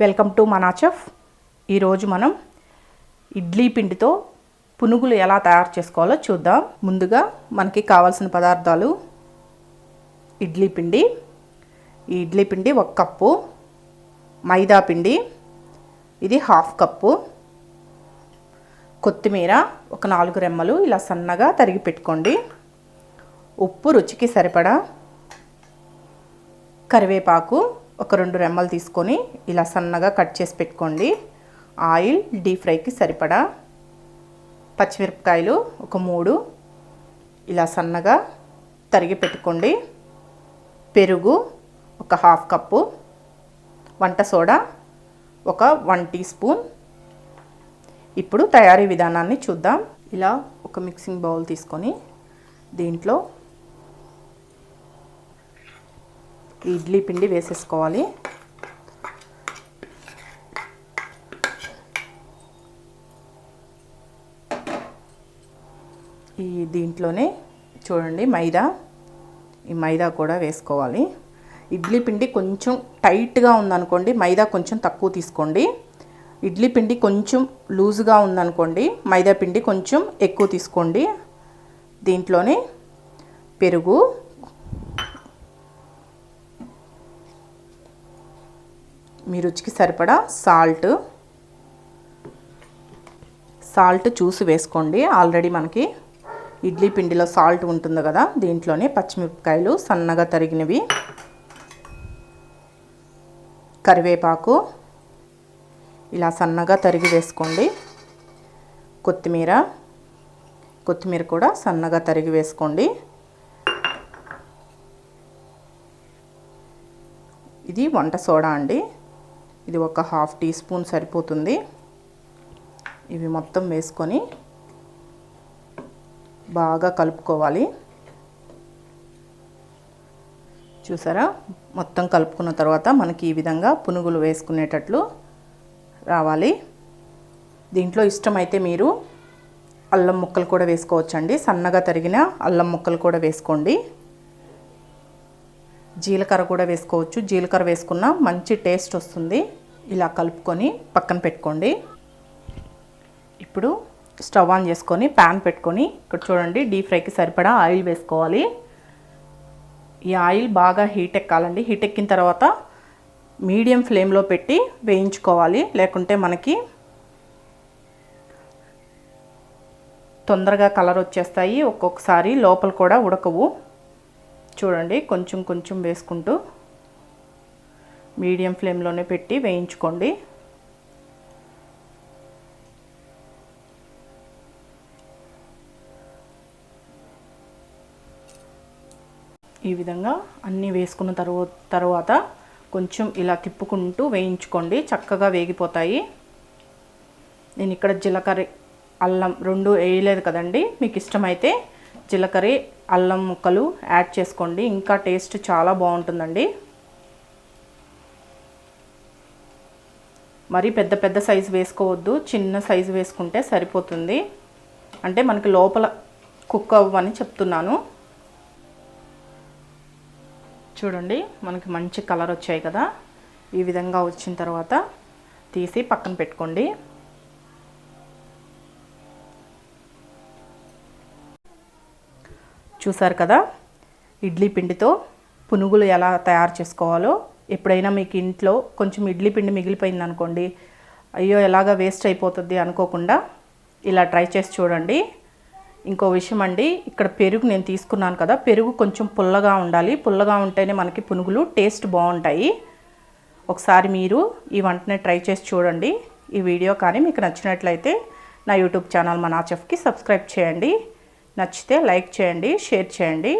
Welcome to మనా chef. ఈరోజు మనం ఇడ్లీ పిండితో పునుగులు ఎలా తయారు చేసుకోవాలో చూద్దాం. ముందుగా మనకి కావాల్సిన పదార్థాలు ఇడ్లీ పిండి. ఈ ఇడ్లీ పిండి 1 కప్పు, మైదా పిండి ఇది 1/2 కప్పు, కొత్తిమీర ఒక 4 రెమ్మలు ఇలా సన్నగా తరిగి పెట్టుకోండి, ఉప్పు రుచికి సరిపడా, కరివేపాకు ఒక 2 రెమ్మలు తీసుకొని ఇలా సన్నగా కట్ చేసి పెట్టుకోండి, ఆయిల్ డీప్ ఫ్రైకి సరిపడా, పచ్చిమిరపకాయలు ఒక 3 ఇలా సన్నగా తరిగి పెట్టుకోండి, పెరుగు ఒక 1/2 కప్పు, వంట సోడా ఒక 1 టీ స్పూన్. ఇప్పుడు తయారీ విధానాన్ని చూద్దాం. ఇలా ఒక మిక్సింగ్ బౌల్ తీసుకొని దీంట్లో ఇడ్లీ పిండి వేసేసుకోవాలి. దీంట్లోనే చూడండి ఈ మైదా కూడా వేసుకోవాలి. ఇడ్లీ పిండి కొంచెం టైట్గా ఉందనుకోండి మైదా కొంచెం తక్కువ తీసుకోండి, ఇడ్లీ పిండి కొంచెం లూజ్గా ఉందనుకోండి మైదా పిండి కొంచెం ఎక్కువ తీసుకోండి. దీంట్లోనే పెరుగు, మీ రుచికి సరిపడా సాల్ట్ చూసి వేసుకోండి. ఆల్రెడీ మనకి ఇడ్లీ పిండిలో సాల్ట్ ఉంటుంది కదా. దీంట్లోనే పచ్చిమిరపకాయలు సన్నగా తరిగినవి, కరివేపాకు ఇలా సన్నగా తరిగి వేసుకోండి, కొత్తిమీర కూడా సన్నగా తరిగి వేసుకోండి. ఇది వంట సోడా అండి, ఇది ఒక 1/2 టీ స్పూన్ సరిపోతుంది. ఇవి మొత్తం వేసుకొని బాగా కలుపుకోవాలి. చూసారా, మొత్తం కలుపుకున్న తర్వాత మనకి ఈ విధంగా పునుగులు వేసుకునేటట్లు రావాలి. దీంట్లో ఇష్టమైతే మీరు అల్లం ముక్కలు కూడా వేసుకోవచ్చండి, సన్నగా తరిగిన అల్లం ముక్కలు కూడా వేసుకోండి. జీలకర్ర కూడా వేసుకోవచ్చు, జీలకర్ర వేసుకున్న మంచి టేస్ట్ వస్తుంది. ఇలా కలుపుకొని పక్కన పెట్టుకోండి. ఇప్పుడు స్టవ్ ఆన్ చేసుకొని ప్యాన్ పెట్టుకొని ఇక్కడ చూడండి డీప్ ఫ్రైకి సరిపడా ఆయిల్ వేసుకోవాలి. ఈ ఆయిల్ బాగా హీట్ ఎక్కాలండి. హీట్ ఎక్కిన తర్వాత మీడియం ఫ్లేమ్లో పెట్టి వేయించుకోవాలి, లేకుంటే మనకి తొందరగా కలర్ వచ్చేస్తాయి, ఒక్కొక్కసారి లోపల కూడా ఉడకవు. చూడండి కొంచెం కొంచెం వేసుకుంటూ మీడియం ఫ్లేమ్లోనే పెట్టి వేయించుకోండి. ఈ విధంగా అన్నీ వేసుకున్న తర్వాత కొంచెం ఇలా తిప్పుకుంటూ వేయించుకోండి, చక్కగా వేగిపోతాయి. నేను ఇక్కడ జీలకర్ర అల్లం 2 వేయలేదు కదండి, మీకు ఇష్టమైతే జీలకర్ర అల్లం ముక్కలు యాడ్ చేసుకోండి, ఇంకా టేస్ట్ చాలా బాగుంటుందండి. మరి పెద్ద సైజు వేసుకోవద్దు, చిన్న సైజు వేసుకుంటే సరిపోతుంది. అంటే మనకి లోపల కుక్ అవ్వని చెప్తున్నాను. చూడండి మనకి మంచి కలర్ వచ్చాయి కదా. ఈ విధంగా వచ్చిన తర్వాత తీసి పక్కన పెట్టుకోండి. చూసారు కదా ఇడ్లీ పిండితో పునుగులు ఎలా తయారు చేసుకోవాలో. ఎప్పుడైనా మీకు ఇంట్లో కొంచెం ఇడ్లీ పిండి మిగిలిపోయింది అనుకోండి, అయ్యో ఎలాగా వేస్ట్ అయిపోతుంది అనుకోకుండా ఇలా ట్రై చేసి చూడండి. ఇంకో విషయం అండి, ఇక్కడ పెరుగు నేను తీసుకున్నాను కదా, పెరుగు కొంచెం పుల్లగా ఉండాలి, పుల్లగా ఉంటేనే మనకి పునుగులు టేస్ట్ బాగుంటాయి. ఒకసారి మీరు ఈ వంటని ట్రై చేసి చూడండి. ఈ వీడియో కానీ మీకు నచ్చినట్లయితే నా యూట్యూబ్ ఛానల్ మనా చెఫ్కి సబ్స్క్రైబ్ చేయండి. నచ్చితే లైక్ చేయండి, షేర్ చేయండి.